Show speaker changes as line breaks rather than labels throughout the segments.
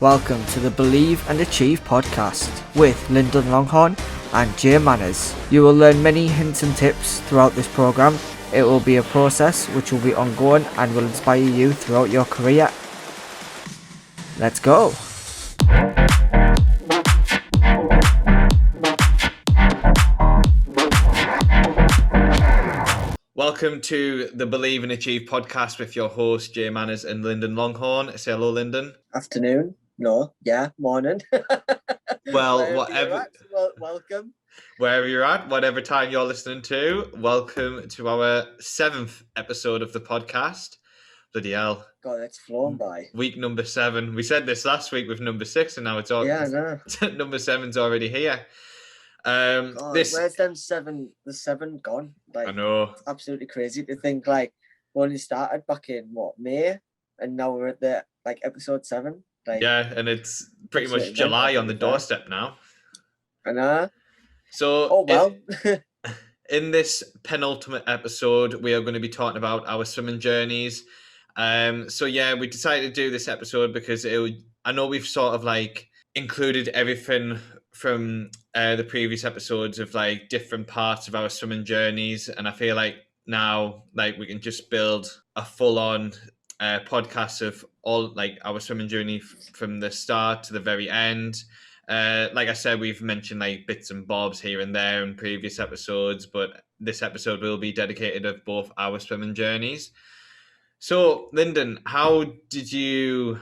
Welcome to the Believe and Achieve podcast with Lyndon Longhorne and Jay Manners. You will learn many hints and tips throughout this program. It will be a process which will be ongoing and will inspire you throughout your career. Let's go!
Welcome to the Believe and Achieve podcast with your hosts, Jay Manners and Lyndon Longhorne. Say hello, Lyndon.
Afternoon. No, yeah, morning.
Well, whatever.
Welcome.
Wherever you're at, whatever time you're listening to, welcome to our 7th episode of the podcast. Bloody hell.
God, it's flown by.
Week number 7. We said this last week with number 6, and now it's all.
Yeah, I know.
Number 7's already here.
God, where's them the 7 gone? Like,
I know.
It's absolutely crazy to think, like, we only started back in, May? And now we're at the, episode 7. Like,
yeah, and it's pretty much July on the doorstep now.
I know.
So,
well.
In this penultimate episode, we are going to be talking about our swimming journeys. So yeah, we decided to do this episode because I know we've sort of included everything from the previous episodes of different parts of our swimming journeys, and I feel like now we can just build a full-on podcast of all our swimming journey from the start to the very end. Like I said, we've mentioned bits and bobs here and there in previous episodes, but this episode will be dedicated of both our swimming journeys. So, Lyndon, how did you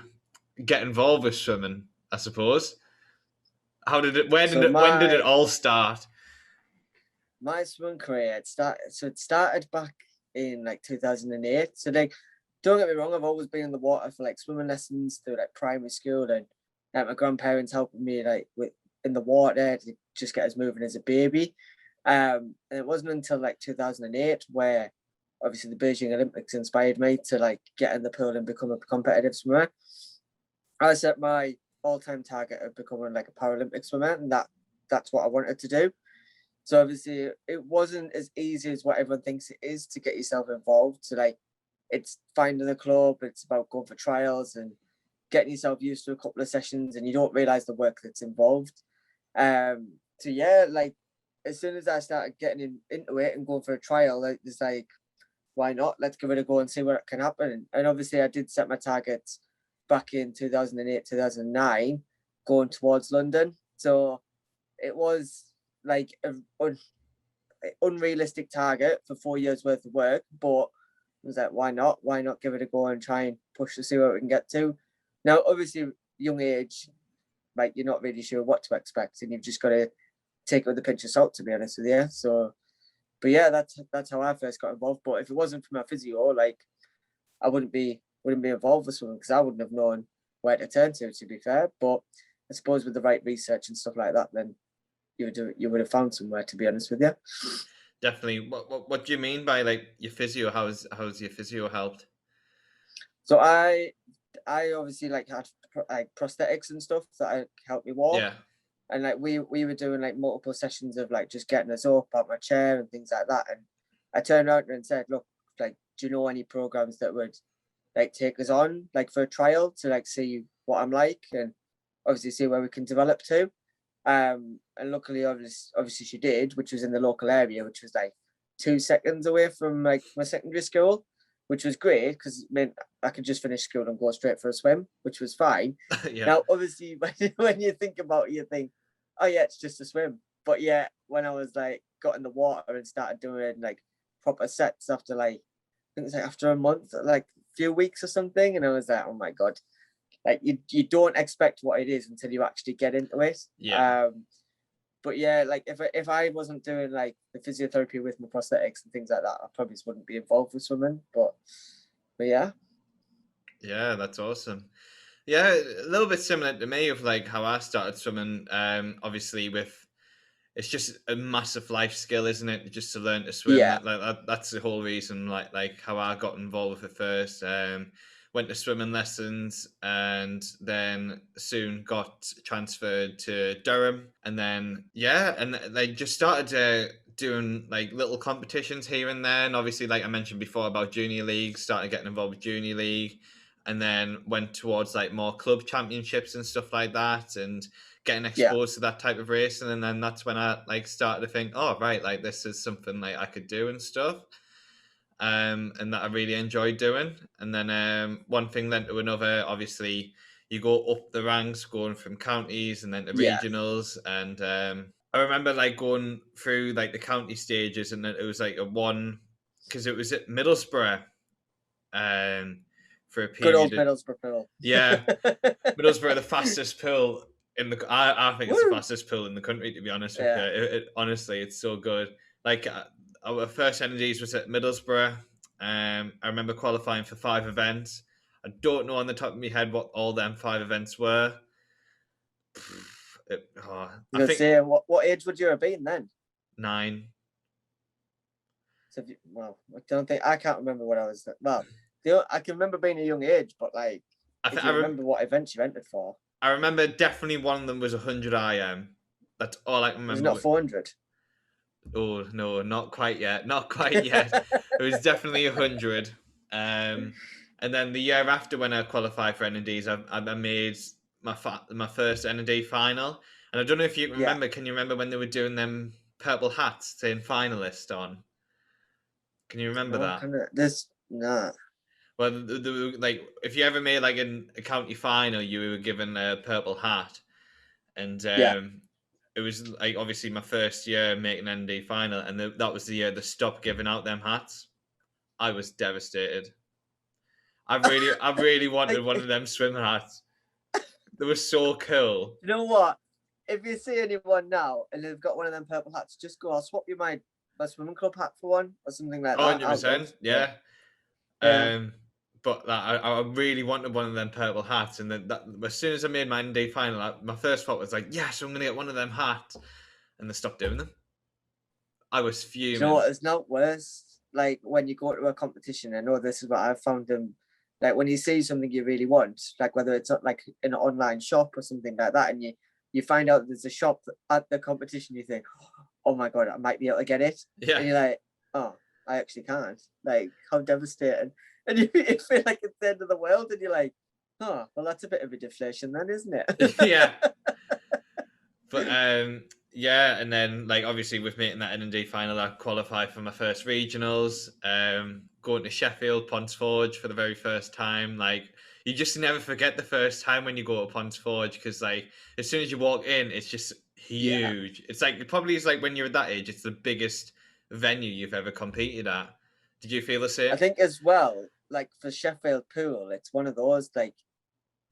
get involved with swimming, I suppose? When did it all start?
My swimming career, it started back in 2008. So don't get me wrong, I've always been in the water for swimming lessons through primary school, and my grandparents helping me in the water to just get us moving as a baby. And it wasn't until 2008 where obviously the Beijing Olympics inspired me to get in the pool and become a competitive swimmer. I set my all-time target of becoming a Paralympic swimmer, and that's what I wanted to do. So obviously it wasn't as easy as what everyone thinks it is to get yourself involved. So it's finding a club, it's about going for trials and getting yourself used to a couple of sessions, and you don't realize the work that's involved. So yeah, as soon as I started getting into it and going for a trial, it's why not? Let's give it a go and see what can happen. And obviously I did set my targets back in 2008, 2009, going towards London. So it was an unrealistic target for 4 years worth of work, but I was why not? Why not give it a go and try and push to see where we can get to? Now, obviously, young age, you're not really sure what to expect, and you've just got to take it with a pinch of salt, to be honest with you. So, but yeah, that's how I first got involved. But if it wasn't for my physio, I wouldn't be involved with swimming, because I wouldn't have known where to turn to be fair. But I suppose with the right research and stuff like that, then you would have found somewhere, to be honest with you.
Definitely. What do you mean by your physio? How's your physio helped?
So I obviously had prosthetics and stuff that helped me walk.
Yeah.
And we were doing multiple sessions of just getting us up out my chair and things like that. And I turned around and said, look, do you know any programs that would take us on for a trial to see what I'm like, and obviously see where we can develop to. And luckily, obviously she did, which was in the local area, which was 2 seconds away from my secondary school, which was great because it meant I could just finish school and go straight for a swim, which was fine.
Yeah.
Now, obviously, when you think about it, you think, oh yeah, it's just a swim. But yeah, when I was got in the water and started doing proper sets after I think it's after a month, few weeks or something, and I was oh my god, you don't expect what it is until you actually get into it.
Yeah.
But yeah, if I wasn't doing the physiotherapy with my prosthetics and things like that, I probably wouldn't be involved with swimming. But yeah.
Yeah, that's awesome. Yeah, a little bit similar to me of how I started swimming. Obviously it's just a massive life skill, isn't it? Just to learn to swim.
Yeah.
That's the whole reason, how I got involved with it first. Went to swimming lessons, and then soon got transferred to Durham. And then, yeah, and they just started doing little competitions here and there. And obviously, I mentioned before about junior league, started getting involved with junior league. and then went towards like more club championships and stuff like that, and getting exposed to that type of racing. And then that's when I like started to think, oh right, like this is something like I could do and stuff. And that I really enjoyed doing. And then one thing led to another. Obviously, you go up the ranks, going from counties and then to
Yeah.
regionals. And I remember like going through like the county stages, and then it was like a one because it was at Middlesbrough, for a
Good old
period.
Middlesbrough pool.
Yeah, Middlesbrough, the fastest pool in the. I think it's the
Woo!
fastest pool in the country. To be honest with
Yeah.
you, honestly, it's so good. Like our first NDs was at Middlesbrough. I remember qualifying for 5 events. I don't know on the top of my head what all them 5 events were. I think
Say, what age would you have been then?
9.
So I can't remember what I was. Well, I can remember being a young age, but like, if you remember what events you entered for.
I remember definitely one of them was 100 IM. That's all I can remember.
Was it not 400?
Oh no, not quite yet. Not quite yet. It was definitely 100. And then the year after, when I qualified for NDs, I made my first ND final. And I don't know if you remember. Can you remember when they were doing them purple hats saying finalist on? Can you remember that?
Nah.
Well, like if you ever made like a county final, you were given a purple hat, and it was like obviously my first year making ND final, and that was the year they stopped giving out them hats. I was devastated. I really wanted one of them swimming hats. They were so cool.
You know what? If you see anyone now and they've got one of them purple hats, just go, I'll swap you my swimming club hat for one or something like that.
100%, yeah. But I really wanted one of them purple hats, and then as soon as I made my ND final, my first thought was like, yes, I'm going to get one of them hats, and they stopped doing them. I was fuming.
You know what? It's not worse. Like when you go to a competition, I know this is what I've found them. Like when you see something you really want, like whether it's like in an online shop or something like that, and you find out there's a shop at the competition, you think, oh my God, I might be able to get it.
Yeah.
And you're like, oh, I actually can't. Like, how devastating. And you feel like it's the end of the world, and you're like, oh, well, that's a bit of a deflation then, isn't it?
Yeah. But yeah, and then like obviously with making that ND final, I qualified for my first regionals. Going to Sheffield, Ponce Forge for the very first time. Like you just never forget the first time when you go to Ponce Forge, because like as soon as you walk in, it's just huge. Yeah. It's like it probably is like when you're at that age, it's the biggest venue you've ever competed at. Did you feel the same?
I think as well, like for Sheffield Pool, it's one of those like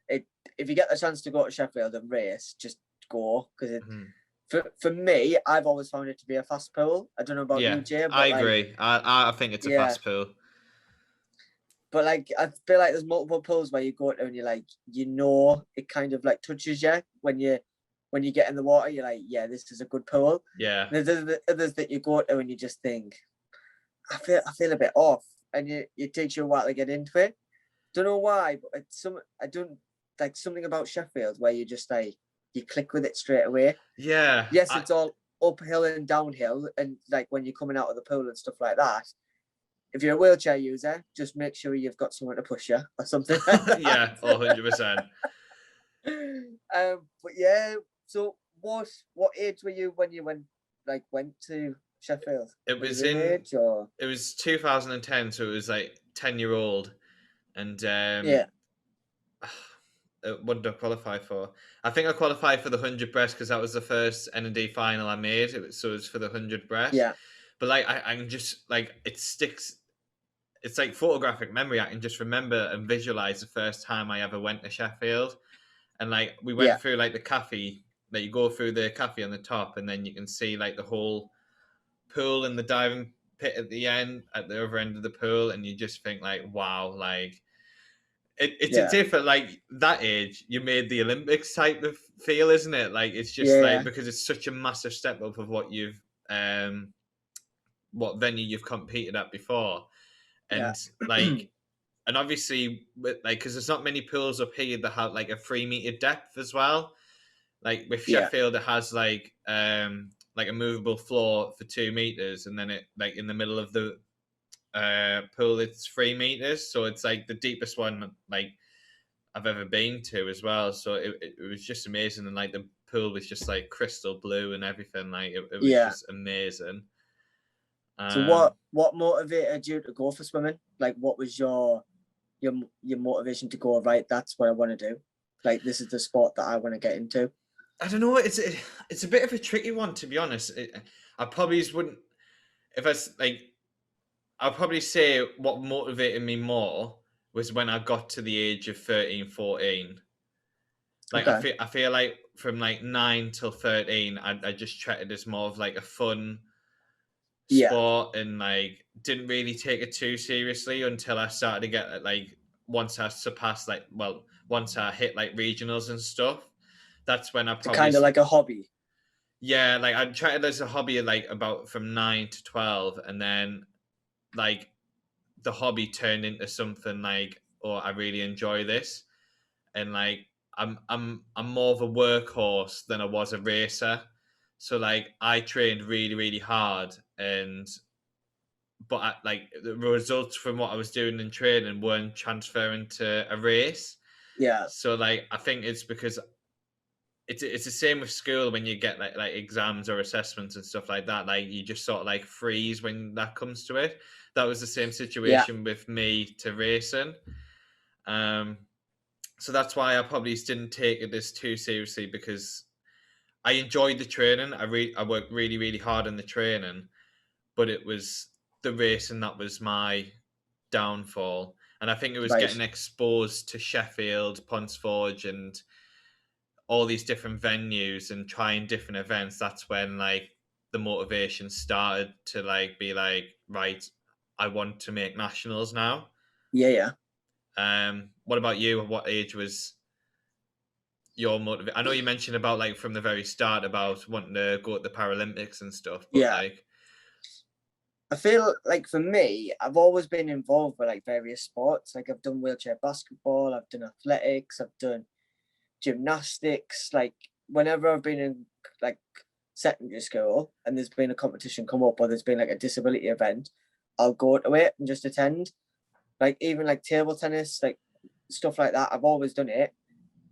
if you get the chance to go to Sheffield and race, just go, because for me, I've always found it to be a fast pool. I don't know about you, Jay. But
I agree. I think it's a fast pool.
But like I feel like there's multiple pools where you go to and you're like, it kind of like touches you when you get in the water. You're like, yeah, this is a good pool.
Yeah.
There's others that you go to and you just think, I feel a bit off, and it takes you a while to get into it. Don't know why, but I don't like something about Sheffield where you just like you click with it straight away.
Yeah.
Yes, it's all uphill and downhill, and like when you're coming out of the pool and stuff like that. If you're a wheelchair user, just make sure you've got someone to push you or something like that.
Yeah, 100%.
But yeah, so what age were you when you went to Sheffield?
It was
age, or?
It was 2010, so it was like 10-year-old, and what did I qualify for? I think I qualified for the 100 breast because that was the first ND final I made. It was for the 100 breast.
Yeah.
But like I can just like it sticks. It's like photographic memory. I can just remember and visualize the first time I ever went to Sheffield, and like we went through like the cafe. Like you go through the cafe on the top, and then you can see like the whole pool and the diving pit at the other end of the pool, and you just think like, wow, like it's a different, like that age you made the Olympics type of feel, isn't it? Like it's just like because it's such a massive step up of what you've what venue you've competed at before, and like and obviously with like because there's not many pools up here that have like a 3-meter depth as well. Like with Sheffield, it has like a movable floor for 2 meters, and then it like in the middle of the pool. It's 3 meters, so it's like the deepest one like I've ever been to as well. So it was just amazing, and like the pool was just like crystal blue and everything. Like it was
Yeah.
just amazing.
So what motivated you to go for swimming? Like, what was your motivation to go, right, that's what I want to do? Like, this is the sport that I want to get into.
I don't know. It's a bit of a tricky one, to be honest. I probably wouldn't if I like. I'll probably say what motivated me more was when I got to the age of 13, 14. Like
Okay.
I feel like from like 9 till 13, I just treated it as more of like a fun
Yeah.
sport and like didn't really take it too seriously until I started to get like once I surpassed like once I hit like regionals and stuff. That's when I
So
probably
kind of like a hobby.
yeah, like I tried it as a hobby like about from 9 to 12, and then like the hobby turned into something like, oh, I really enjoy this, and like I'm more of a workhorse than I was a racer. So like I trained really really hard, and but like the results from what I was doing in training weren't transferring to a race.
Yeah.
So like I think it's because it's the same with school when you get like exams or assessments and stuff like that. Like you just sort of like freeze when that comes to it. That was the same situation with me to racing. So that's why I probably didn't take it this too seriously, because I enjoyed the training. I worked really really hard in the training, but it was the racing that was my downfall. And I think it was
Right.
getting exposed to Sheffield, Ponceforge, and all these different venues and trying different events. That's when like the motivation started to like be like, right, I want to make nationals now.
Yeah.
What about you? What age was your motivation? I know you mentioned about like from the very start about wanting to go to the Paralympics and stuff, but
Yeah.
like
I feel like for me, I've always been involved with like various sports. Like I've done wheelchair basketball, I've done athletics, I've done gymnastics. Like whenever I've been in like secondary school and there's been a competition come up or there's been like a disability event, I'll go to it and just attend. Like even like table tennis, like stuff like that. I've always done it.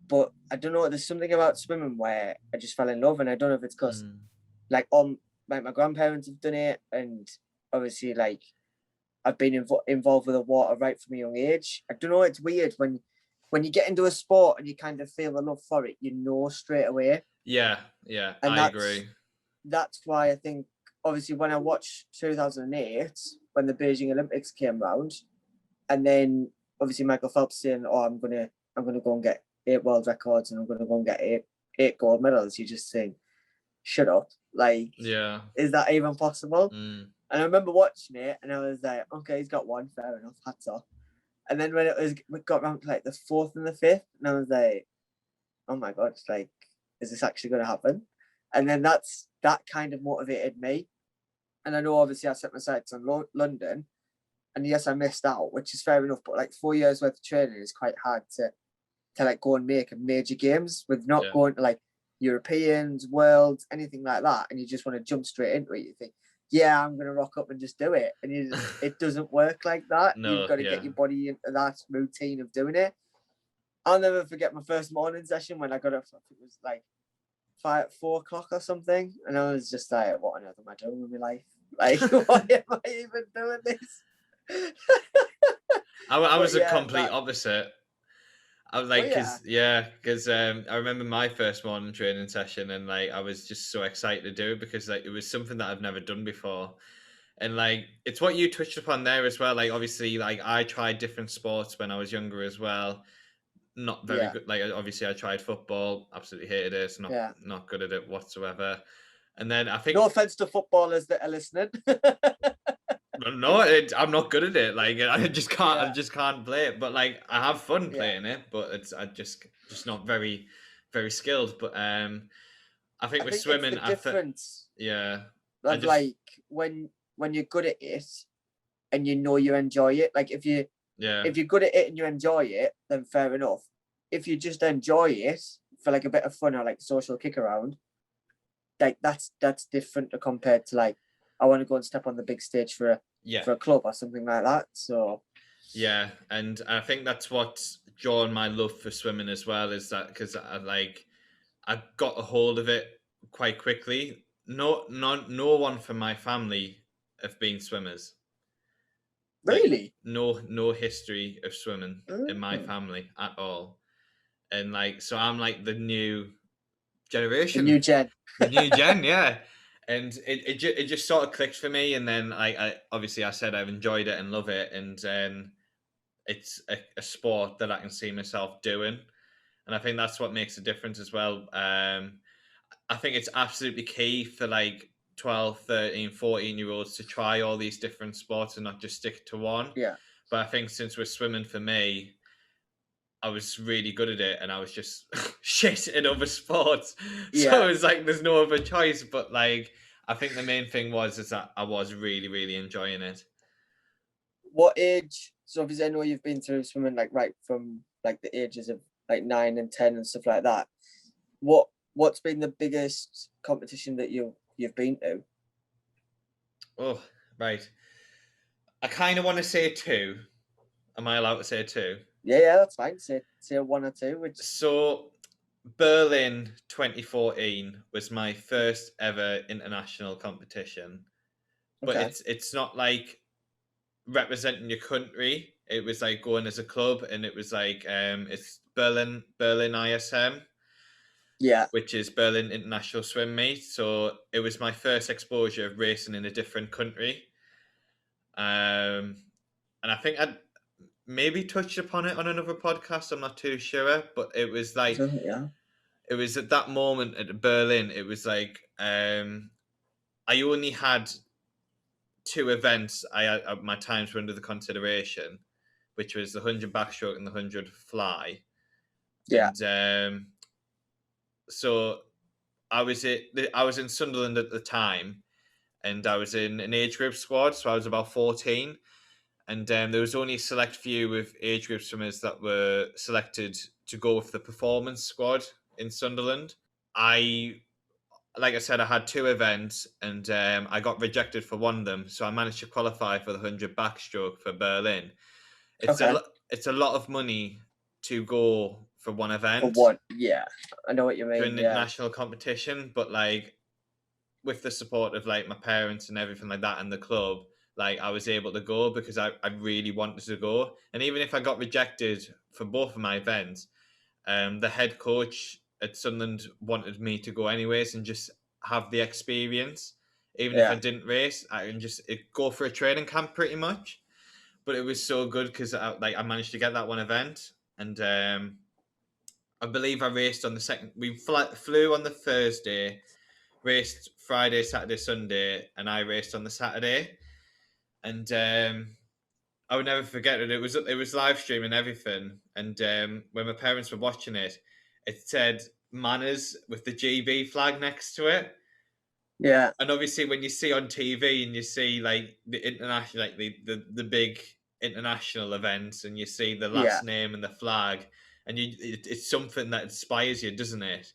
But I don't know, there's something about swimming where I just fell in love, and I don't know if it's because like my grandparents have done it, and obviously like I've been involved with the water right from a young age. I don't know, it's weird when you get into a sport and you kind of feel the love for it, you know straight away.
yeah,
And
I agree.
That's why I think obviously when I watched 2008 when the Beijing Olympics came round, and then obviously Michael Phelps saying, "Oh, I'm gonna go and get 8 world records and I'm gonna go and get eight gold medals," you just think, "Shut up! Like,
Yeah.
is that even possible?"
Mm.
And I remember watching it, and I was like, "Okay, he's got one, fair enough, hats off." And then when we got around to like the 4th and the 5th, and I was like, "Oh my god, like, is this actually going to happen?" And then that kind of motivated me. And I know obviously I set my sights on London, and yes, I missed out, which is fair enough. But like 4 years worth of training is quite hard to like go and make a major games with not going to like Europeans, Worlds, anything like that, and you just want to jump straight into it. You think, yeah, I'm going to rock up and just do it, and it doesn't work like that.
No,
You've got to get your body into that routine of doing it. I'll never forget my first morning session when I got up. It was like 4 o'clock or something, and I was just like, "What on earth am I doing with my life? Like, why am I even doing this?"
I was a complete opposite. I was like, because I remember my first morning training session, and like I was just so excited to do it because like it was something that I've never done before, and like it's what you touched upon there as well. Like obviously, like I tried different sports when I was younger as well. Not very good. Like obviously, I tried football. Absolutely hated it. It's not good at it whatsoever. And then I think
no offense to footballers that are listening.
No, I'm not good at it. Like I just can't. I just can't play it. But like I have fun playing it. But I just not very, very skilled. But I think with swimming,
it's the difference.
I just
like when you're good at it and you know you enjoy it. Like if you're good at it and you enjoy it, then fair enough. If you just enjoy it for like a bit of fun or like social kick around, like that's different compared to like I want to go and step on the big stage for
Yeah.
a club or something like that. So
Yeah, and I think that's what's drawn my love for swimming as well, is that because I got a hold of it quite quickly. No one from my family have been swimmers. Like
really,
no history of swimming in my
Mm.
family at all. And like so I'm like the new
the
generation,
new gen.
the new gen, yeah. And it just sort of clicked for me, and then I obviously I said I've enjoyed it and love it, and it's a sport that I can see myself doing, and I think that's what makes a difference as well. I think it's absolutely key for like 12, 13, 14 year olds to try all these different sports and not just stick to one.
Yeah,
But I think since we're swimming, for me, I was really good at it and I was just shit in other sports. So
yeah.
it's like there's no other choice. But like I think the main thing is that I was really, really enjoying it.
What age? So obviously, I know you've been through swimming like right from like the ages of like 9 and 10 and stuff like that. What's been the biggest competition that you've been to?
Oh, right. I kind of want to say two. Am I allowed to say two?
Yeah, that's fine. Say one or two. Which
So Berlin 2014 was my first ever international competition. But
okay,
it's not like representing your country. It was like going as a club, and it was like it's Berlin ISM,
yeah,
which is Berlin International Swim Meet. So it was my first exposure of racing in a different country. And I think I'd maybe touched upon it on another podcast. I'm not too sure, but it was like
so, yeah,
it was at that moment at Berlin. It was like I only had two events. My times were under the consideration, which was the 100 backstroke and the 100 fly.
yeah.
And so I was in Sunderland at the time, and I was in an age group squad, so I was about 14. And there was only a select few of age group swimmers that were selected to go with the performance squad in Sunderland. Like I said, I had two events, and I got rejected for one of them, so I managed to qualify for the 100 backstroke for Berlin.
Okay,
It's a lot of money to go for one
for
event
one, yeah. I know what you
to
mean.
an
Yeah,
international competition, but like with the support of like my parents and everything like that and the club, like I was able to go because I really wanted to go. And even if I got rejected for both of my events, the head coach at Sunderland wanted me to go anyways and just have the experience. Even if I
yeah,
didn't race, I can just go for a training camp pretty much. But it was so good because I managed to get that one event, and I believe I raced on the second. We flew on the Thursday, raced Friday, Saturday, Sunday, and I raced on the Saturday. And I would never forget it. It was live streaming everything, and when my parents were watching it, it said Manners with the GB flag next to it.
yeah,
And obviously, when you see on TV and you see like the international, like the big international events, and you see the
yeah.
last name and the flag, and it's something that inspires you, doesn't it?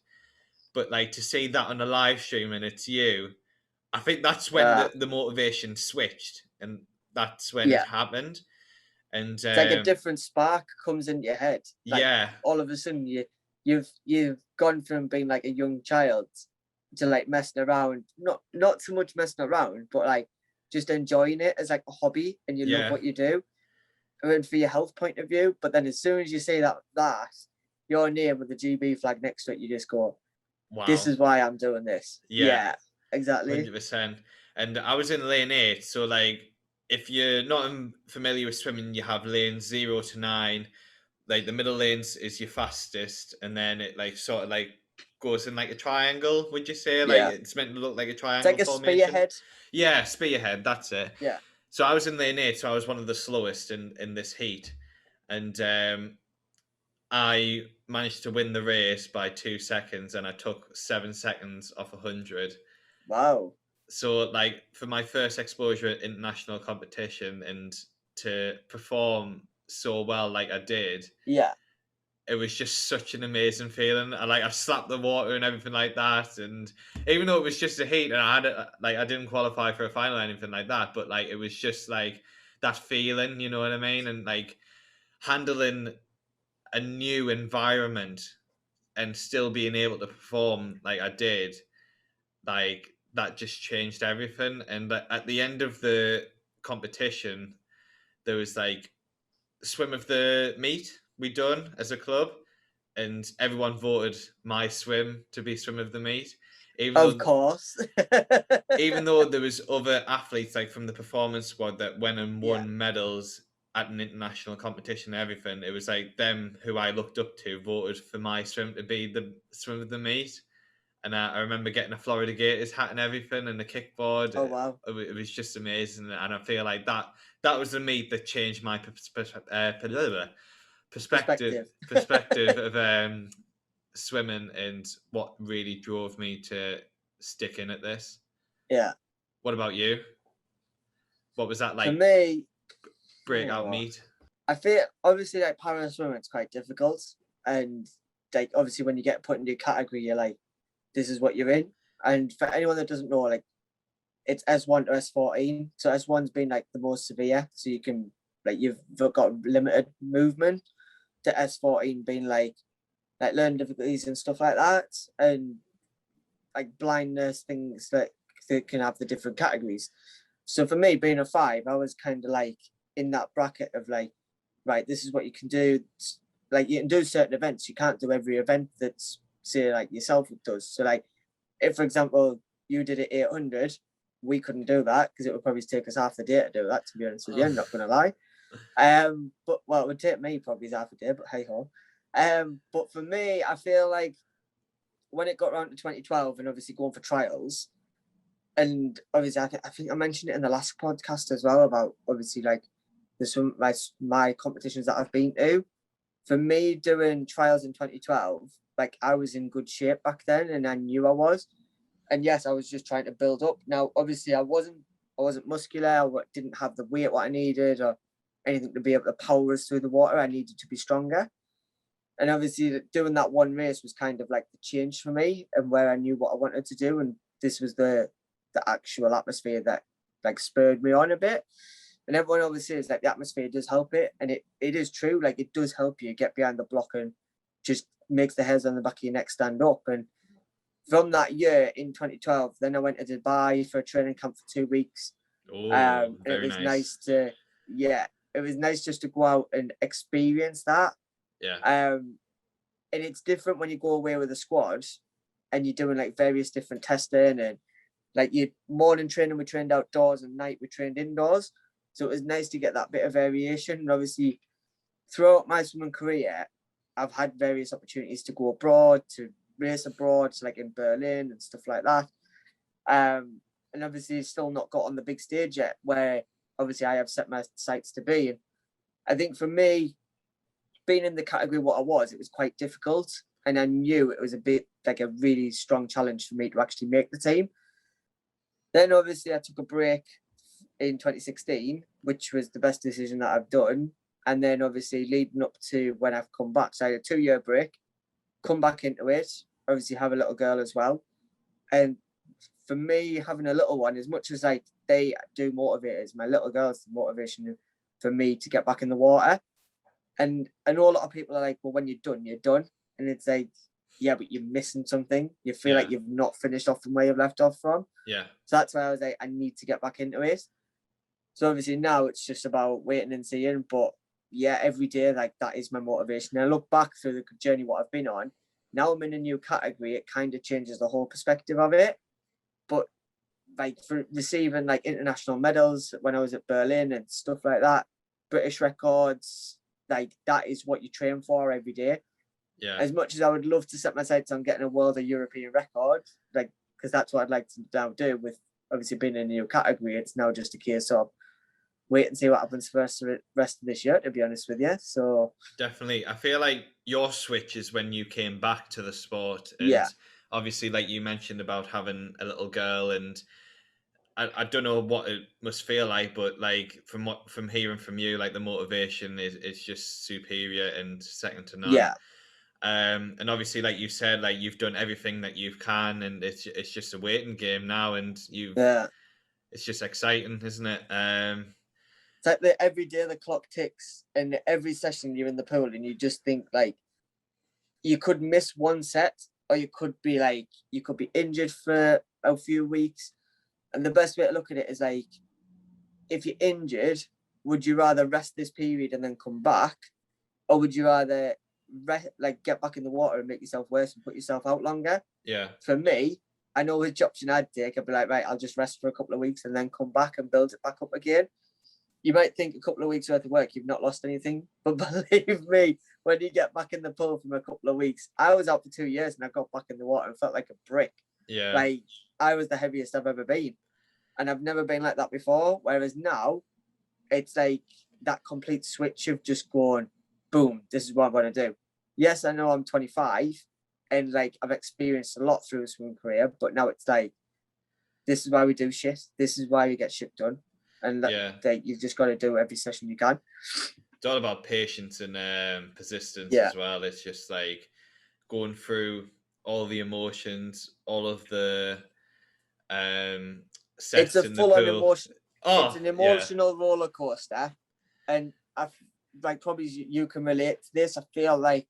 But like to see that on a live stream and it's you, I think that's when
Uh,
the motivation switched, and that's when it
yeah.
happened. And
It's like a different spark comes into your head. Like
yeah,
all of a sudden you've gone from being like a young child to like messing around. Not so much messing around, but like just enjoying it as like a hobby and you love
yeah,
what you do. And for your health point of view. But then as soon as you say that your name with the GB flag next to it, you just go, this
wow,
is why I'm doing this.
yeah.
Yeah, exactly.
100%. And I was in lane 8, so like if you're not familiar with swimming, you have lanes 0 to 9. Like the middle lanes is your fastest, and then it like sort of like goes in like a triangle. Would you say like
Yeah.
it's meant to look like a
It's
triangle
like a
formation?
spearhead.
Yeah, spearhead. That's it.
Yeah.
So I was in lane 8, so I was one of the slowest in this heat, and I managed to win the race by 2 seconds, and I took 7 seconds off 100.
Wow.
So like for my first exposure at international competition and to perform so well like I did,
Yeah.
it was just such an amazing feeling. I slapped the water and everything like that. And even though it was just a heat and I didn't qualify for a final or anything like that, but like, it was just like that feeling, you know what I mean? And like handling a new environment and still being able to perform like I did, like that just changed everything. And at the end of the competition, there was like swim of the meet we done as a club, and everyone voted my swim to be swim of the meet, even
Of
though
course.
even though there was other athletes like from the performance squad that went and
Yeah.
won medals at an international competition and everything. It was like them who I looked up to voted for my swim to be the swim of the meet. And I remember getting a Florida Gators hat and everything, and the kickboard.
Oh wow.
It was just amazing, and I feel like that was the meet that changed my perspective of swimming, and what really drove me to stick in at this.
Yeah.
What about you? What was that
For
like?
me,
Breakout meet.
I feel obviously like para swimming, it's quite difficult, and like obviously when you get put into a category, you're like, this is what you're in. And for anyone that doesn't know, like it's S1 to S14. So S1's been like the most severe, so you can like you've got limited movement. To S14 being like learning difficulties and stuff like that, and like blindness, things that can have the different categories. So for me, being a 5, I was kind of like in that bracket of like, right, this is what you can do. Like you can do certain events, you can't do every event that's say like yourself does. So like, if for example you did it 800, we couldn't do that because it would probably take us half the day to do that. To be honest with you, I'm not gonna lie. But well, it would take me probably half a day, but hey ho. But for me, I feel like when it got around to 2012 and obviously going for trials, and obviously I think I mentioned it in the last podcast as well about obviously like there's some like my competitions that I've been to. For me, doing trials in 2012, like I was in good shape back then, and I knew I was. And yes, I was just trying to build up. Now, obviously, I wasn't muscular. I didn't have the weight what I needed or anything to be able to power us through the water. I needed to be stronger. And obviously, doing that one race was kind of like the change for me and where I knew what I wanted to do. And this was the actual atmosphere that like spurred me on a bit. And everyone always says like the atmosphere does help it, and it is true. Like it does help you get behind the block and just makes the hairs on the back of your neck stand up. And from that year in 2012, then I went to Dubai for a training camp for 2 weeks.
Oh,
it was nice to, it was nice just to go out and experience that.
Yeah.
And it's different when you go away with a squad and you're doing like various different testing, and like your morning training, we trained outdoors, and night we trained indoors. So it was nice to get that bit of variation. And obviously, throughout my swimming career, I've had various opportunities to go abroad, to race abroad, so like in Berlin and stuff like that. And obviously, still not got on the big stage yet, where obviously I have set my sights to be. And I think for me, being in the category what I was, it was quite difficult. And I knew it was a bit like a really strong challenge for me to actually make the team. Then obviously I took a break in 2016, which was the best decision that I've done. And then obviously leading up to when I've come back, so I had a 2-year break, come back into it, obviously have a little girl as well. And for me, having a little one, as much as like they do motivate us, my little girl's the motivation for me to get back in the water. And I know a lot of people are like, well, when you're done, you're done. And it's like, yeah, but you're missing something. You feel like you've not finished off from where you've left off from.
Yeah.
So that's why I was like, I need to get back into it. So obviously now it's just about waiting and seeing. But yeah, every day, like that is my motivation. And I look back through the journey, what I've been on. Now I'm in a new category. It kind of changes the whole perspective of it. But like for receiving like international medals when I was at Berlin and stuff like that, British records, like that is what you train for every day.
Yeah.
As much as I would love to set my sights on getting a world or European record, like because that's what I'd like to now do with obviously being in a new category. It's now just a case of wait and see what happens for the rest of this year, to be honest with you. So
definitely, I feel like your switch is when you came back to the sport. And obviously, like you mentioned about having a little girl, and I don't know what it must feel like, but like from hearing from you, like the motivation is just superior and second to none.
Yeah.
And obviously, like you said, like you've done everything that you can, and it's just a waiting game now, and
Yeah.
it's just exciting, isn't it?
It's like that every day the clock ticks, and every session you're in the pool, and you just think like you could miss one set, or you could be injured for a few weeks. And the best way to look at it is like, if you're injured, would you rather rest this period and then come back, or would you rather get back in the water and make yourself worse and put yourself out longer?
Yeah.
For me, I know which option I'd take. I'd be like, right, I'll just rest for a couple of weeks and then come back and build it back up again. You might think a couple of weeks worth of work, you've not lost anything. But believe me, when you get back in the pool from a couple of weeks, I was out for 2 years and I got back in the water and felt like a brick.
Yeah.
Like, I was the heaviest I've ever been. And I've never been like that before. Whereas now, it's like that complete switch of just going, boom, this is what I'm going to do. Yes, I know I'm 25 and like I've experienced a lot through a swimming career, but now it's like, this is why we do shit. This is why we get shit done. And you've just got to do every session you can.
It's all about patience and persistence as well. It's just like going through all the emotions, all of the sets in the pool.
It's an emotional roller coaster, and I like probably you can relate to this. I feel like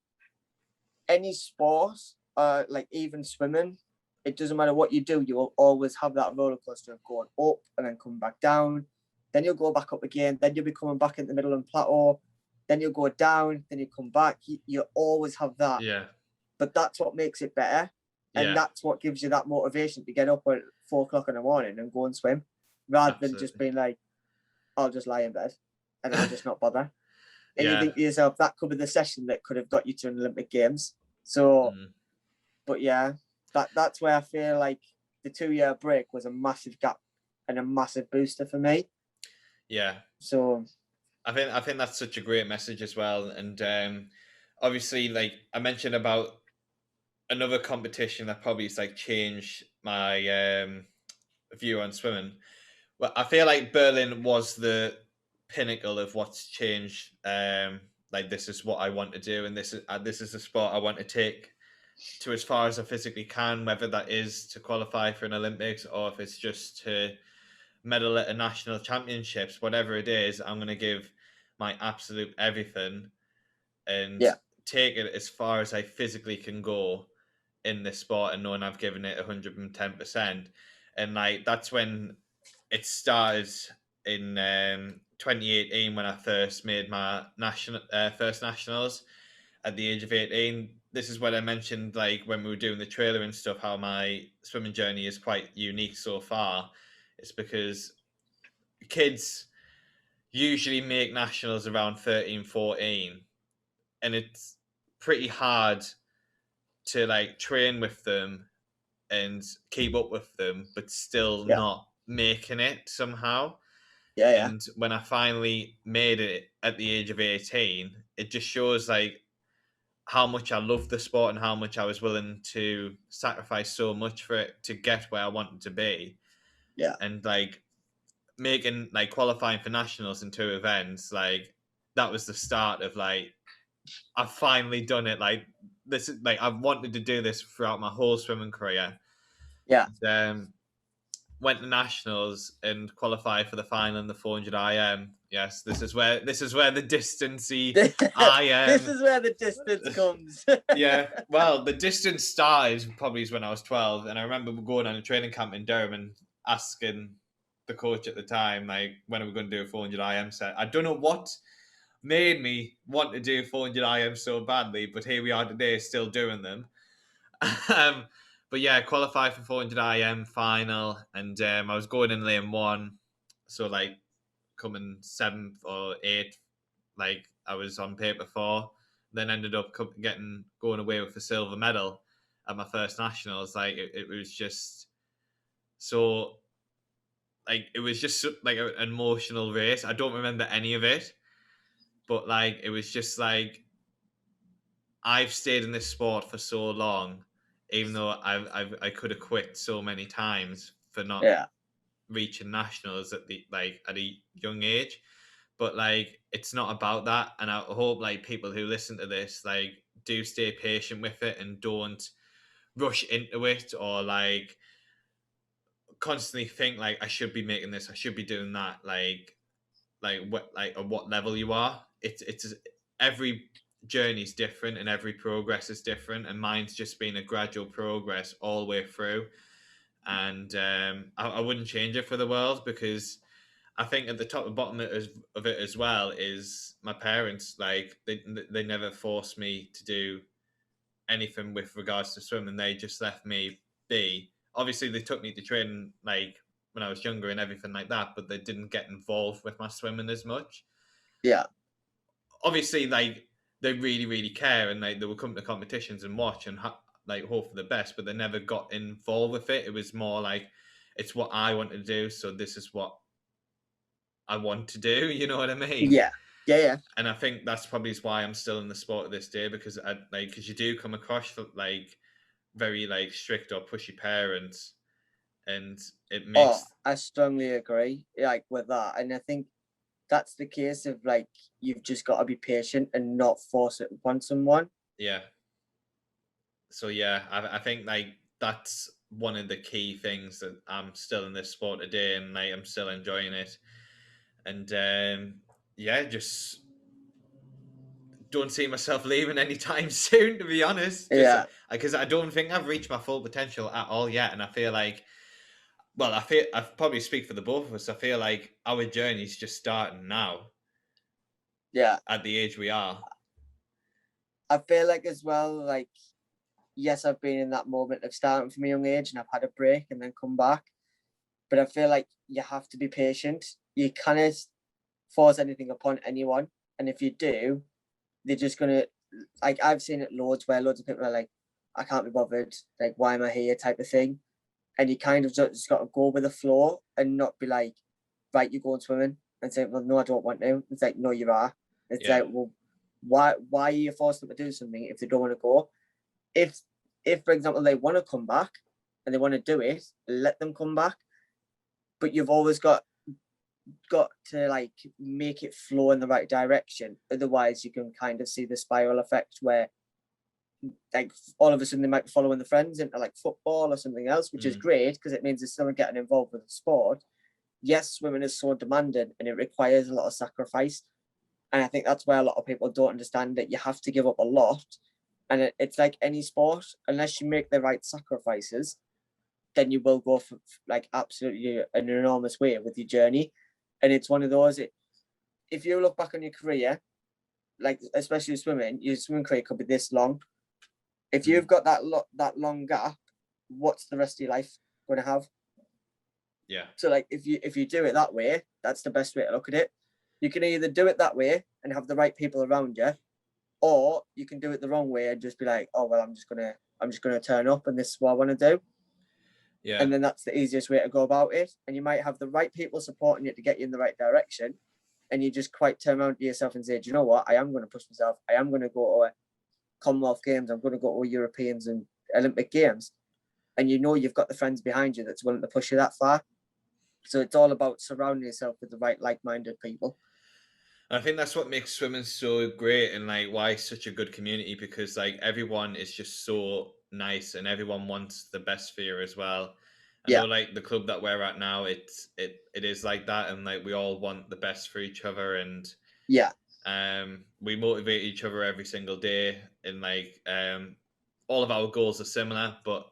any sport, like even swimming, it doesn't matter what you do, you will always have that roller coaster of going up and then coming back down. Then you'll go back up again. Then you'll be coming back in the middle and plateau. Then you'll go down. Then you come back. You always have that.
Yeah.
But that's what makes it better. And that's what gives you that motivation to get up at 4 o'clock in the morning and go and swim, rather than just being like, I'll just lie in bed and I'll just not bother. And you think to yourself, that could be the session that could have got you to an Olympic Games. So, but yeah, that's where I feel like the 2-year break was a massive gap and a massive booster for me.
Yeah.
So
I think that's such a great message as well. And obviously, like I mentioned about another competition that probably has like changed my view on swimming. Well, I feel like Berlin was the pinnacle of what's changed. Like this is what I want to do, and this is the sport I want to take to as far as I physically can, whether that is to qualify for an Olympics or if it's just to medal at a national championships, whatever it is, I'm going to give my absolute everything and take it as far as I physically can go in this sport, and knowing I've given it 110%. And like that's when it started in 2018 when I first made my first nationals at the age of 18. This is what I mentioned, like when we were doing the trailer and stuff, how my swimming journey is quite unique so far. It's because kids usually make nationals around 13, 14, and it's pretty hard to like train with them and keep up with them, but still not making it somehow. And when I finally made it at the age of 18, it just shows like how much I love the sport and how much I was willing to sacrifice so much for it to get where I wanted to be.
Yeah.
And like qualifying for nationals in 2 events, like that was the start of like, I've finally done it. Like this is like, I've wanted to do this throughout my whole swimming career.
Yeah.
Went to nationals and qualified for the final in the 400 IM. Yes, this is where the distancey IM.
This is where the distance comes.
Yeah, well, the distance started probably when I was 12, and I remember going on a training camp in Durham and asking the coach at the time, like, when are we going to do a 400 IM set? I don't know what made me want to do 400 IM so badly, but here we are today, still doing them. But yeah, qualified for 400 IM final, and I was going in lane 1, so like coming 7th or 8th, like I was on paper for. Then ended up going away with a silver medal at my first nationals. Like it was just so, like it was just like an emotional race. I don't remember any of it, but like it was just like I've stayed in this sport for so long, even though I could have quit so many times for not reaching nationals at a young age. But like it's not about that, and I hope like people who listen to this like do stay patient with it and don't rush into it, or like constantly think like I should be making this, I should be doing that, what, like at what level you are. It's every journey's different and every progress is different, and mine's just been a gradual progress all the way through. And I wouldn't change it for the world, because I think at the top and bottom of it as well is my parents. Like they never forced me to do anything with regards to swimming. They just left me be. Obviously, they took me to training like when I was younger and everything like that, but they didn't get involved with my swimming as much.
Yeah.
Obviously, like they really, really care, and like they would come to competitions and watch and like hope for the best, but they never got involved with it. It was more like it's what I want to do, so this is what I want to do. You know what I mean?
Yeah. Yeah. Yeah.
And I think that's probably why I'm still in the sport to this day, because because you do come across like very like strict or pushy parents, and it makes.
I strongly agree, like with that, and I think that's the case of like you've just got to be patient and not force it upon someone.
Yeah. So yeah, I think like that's one of the key things that I'm still in this sport today, and like I'm still enjoying it, and yeah, just don't see myself leaving anytime soon, to be honest.
Yeah.
Because I don't think I've reached my full potential at all yet, and I feel like, well, I probably speak for the both of us. I feel like our journey's just starting now.
Yeah.
At the age we are.
I feel like as well, like, yes, I've been in that moment of starting from a young age and I've had a break and then come back. But I feel like you have to be patient. You can't force anything upon anyone. And if you do, they're just going to, like, I've seen it loads where loads of people are like, I can't be bothered. Like, why am I here type of thing. And you kind of just got to go with the flow and not be like, right, you're going swimming, and say, well, no, I don't want to. It's like, no, you are. It's like, well, why are you forcing them to do something if they don't want to go? If for example, they want to come back and they want to do it, let them come back. But you've always got to like make it flow in the right direction. Otherwise, you can kind of see the spiral effect where like all of a sudden they might be following the friends into like football or something else, which is great because it means they're still getting involved with the sport. Yes, swimming is so demanding and it requires a lot of sacrifice. And I think that's where a lot of people don't understand that you have to give up a lot. And it's like any sport, unless you make the right sacrifices, then you will go for like absolutely an enormous way with your journey. And it's one of those, if you look back on your career, like especially swimming, your swimming career could be this long. If you've got that long gap, what's the rest of your life going to have?
Yeah.
So like if you do it that way, that's the best way to look at it. You can either do it that way and have the right people around you, or you can do it the wrong way and just be like, oh well, I'm just gonna turn up and this is what I want to do.
Yeah.
And then that's the easiest way to go about it. And you might have the right people supporting you to get you in the right direction. And you just quite turn around to yourself and say, do you know what? I am going to push myself. I am going to go to Commonwealth Games. I'm going to go to Europeans and Olympic Games. And you know you've got the friends behind you that's willing to push you that far. So it's all about surrounding yourself with the right like-minded people.
I think that's what makes swimming so great, and like why it's such a good community, because like everyone is just so nice and everyone wants the best for you as well. I know like the club that we're at now, it is like that, and like we all want the best for each other, and we motivate each other every single day, and like all of our goals are similar, but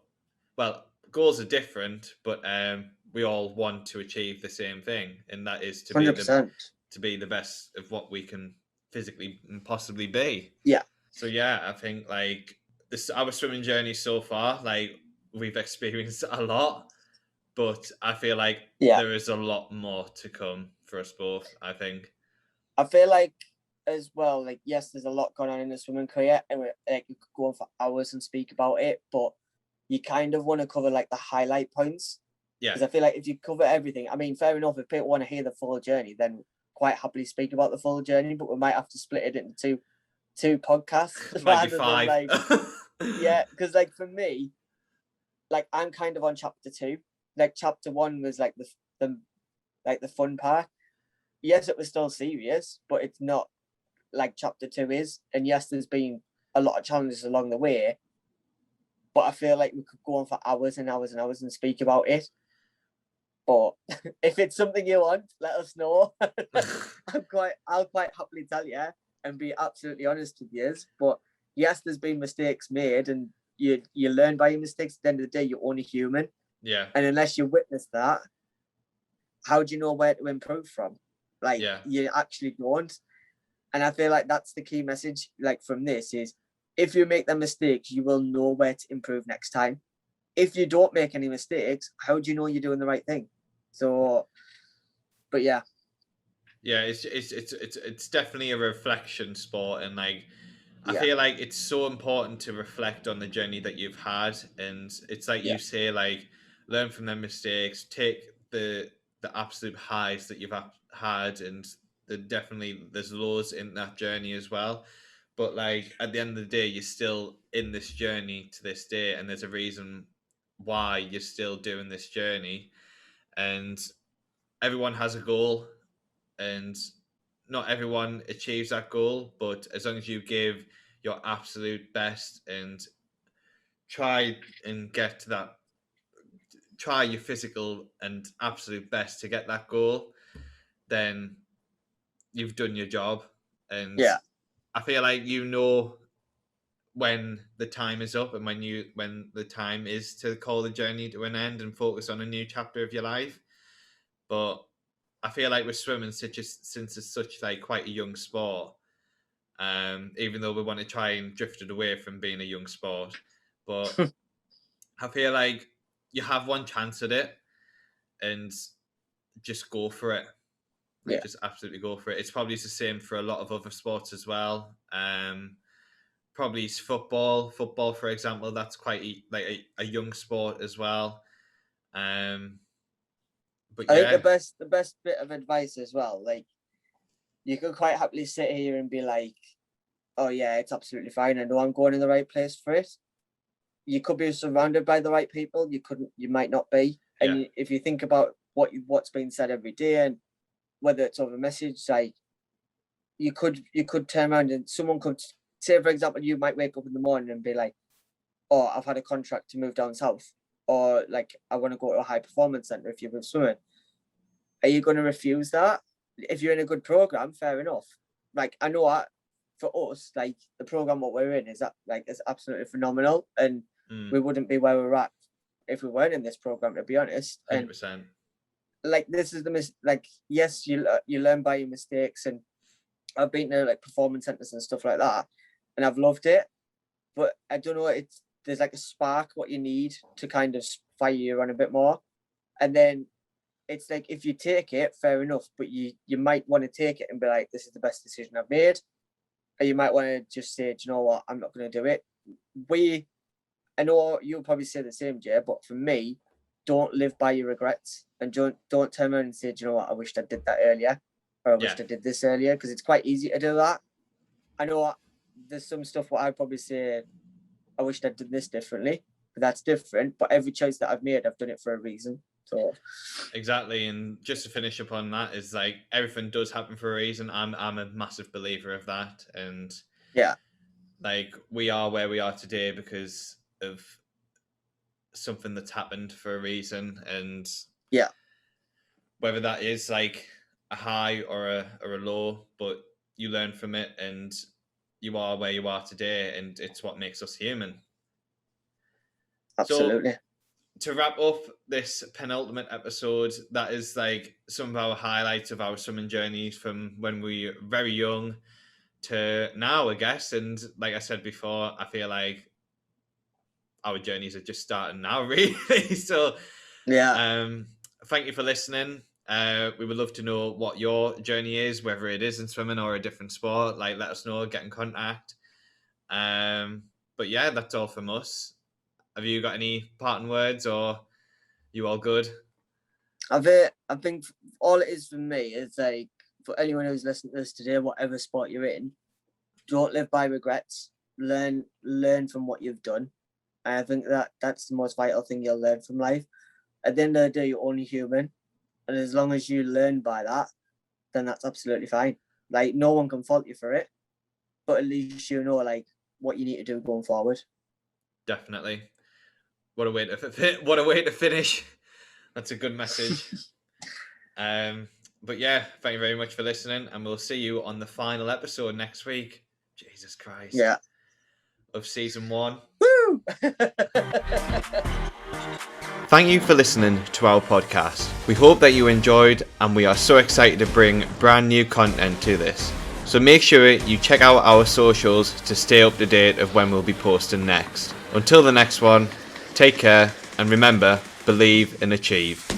well, goals are different, but we all want to achieve the same thing, and that is to
100%.
be the best of what we can physically and possibly be.
Yeah.
So yeah, I think like our swimming journey so far, like we've experienced a lot, but I feel like there is a lot more to come for us both, I think.
I feel like as well, like yes, there's a lot going on in the swimming career, and like you could go on for hours and speak about it, but you kind of want to cover like the highlight points.
Yeah.
Because I feel like if you cover everything, I mean, fair enough, if people want to hear the full journey, then quite happily speak about the full journey, but we might have to split it into two podcasts.
Might be 5.
Than like, yeah, because like for me, like I'm kind of on chapter 2. Like chapter 1 was like the fun part. Yes, it was still serious, but it's not like chapter 2 is. And yes, there's been a lot of challenges along the way, but I feel like we could go on for hours and hours and hours and speak about it. But if it's something you want, let us know. I'll quite happily tell you and be absolutely honest with you. But yes, there's been mistakes made, and you learn by your mistakes. At the end of the day, you're only human.
Yeah.
And unless you witness that, how do you know where to improve from? Like, you actually don't. And I feel like that's the key message, like, from this is, if you make them mistakes, you will know where to improve next time. If you don't make any mistakes, how do you know you're doing the right thing? So, but yeah.
Yeah, it's definitely a reflection sport, and like, I feel like it's so important to reflect on the journey that you've had, and it's like you say, like, learn from their mistakes, take the absolute highs that you've had, and there's lows in that journey as well. But like, at the end of the day, you're still in this journey to this day, and there's a reason why you're still doing this journey, and everyone has a goal, and not everyone achieves that goal, but as long as you give your absolute best and try and get to that, try your physical and absolute best to get that goal, then you've done your job. And I feel like when the time is up, and when the time is to call the journey to an end and focus on a new chapter of your life. But I feel like with swimming, since it's such like quite a young sport, even though we want to try and drift it away from being a young sport, but I feel like you have one chance at it, and just go for it. Like, just absolutely go for it. It's probably the same for a lot of other sports as well. Probably football, for example. That's quite a young sport as well. But
I think the best bit of advice as well, like, you could quite happily sit here and be like, oh yeah, it's absolutely fine, I know I'm going in the right place for it. You could be surrounded by the right people, you might not be. And if you think about what's being said every day, and whether it's over message, like, you could turn around and someone could say, for example, you might wake up in the morning and be like, oh, I've had a contract to move down south, or like, I want to go to a high performance center if you're with swimming. Are you going to refuse that? If you're in a good program, fair enough. Like, I know for us, like, the program what we're in is absolutely phenomenal, and we wouldn't be where we're at if we weren't in this program, to be honest.
100%.
And like, this is yes, you learn by your mistakes, and I've been to like performance centers and stuff like that, and I've loved it. But I don't know, there's like a spark what you need to kind of fire you on a bit more, and then it's like, if you take it, fair enough, but you might want to take it and be like, this is the best decision I've made. Or you might want to just say, do you know what, I'm not going to do it. I know you'll probably say the same, Jay, but for me, don't live by your regrets, and don't turn around and say, do you know what, I wished I did that earlier, or I wished I did this earlier, because it's quite easy to do that. I know there's some stuff what I'd probably say, I wished I'd done this differently, but that's different. But every choice that I've made, I've done it for a reason. So
exactly, and just to finish up on that, is like, everything does happen for a reason. I'm a massive believer of that, and like, we are where we are today because of something that's happened for a reason, and whether that is like a high or a low, but you learn from it, and you are where you are today, and it's what makes us human.
Absolutely.
So, to wrap up this penultimate episode, that is like some of our highlights of our swimming journeys from when we were very young to now, I guess. And like I said before, I feel like our journeys are just starting now, really. So thank you for listening. We would love to know what your journey is, whether it is in swimming or a different sport. Like, let us know, get in contact. But yeah, that's all from us. Have you got any parting words, or you all good?
I think all it is for me is, like, for anyone who's listening to this today, whatever sport you're in, don't live by regrets. Learn from what you've done. And I think that's the most vital thing you'll learn from life. At the end of the day, you're only human, and as long as you learn by that, then that's absolutely fine. Like, no one can fault you for it, but at least you know, like, what you need to do going forward.
Definitely. What a way to finish. That's a good message. But yeah, thank you very much for listening, and we'll see you on the final episode next week. Jesus Christ.
Yeah.
Of season 1.
Woo!
Thank you for listening to our podcast. We hope that you enjoyed, and we are so excited to bring brand new content to this. So make sure you check out our socials to stay up to date of when we'll be posting next. Until the next one, take care, and remember, believe and achieve.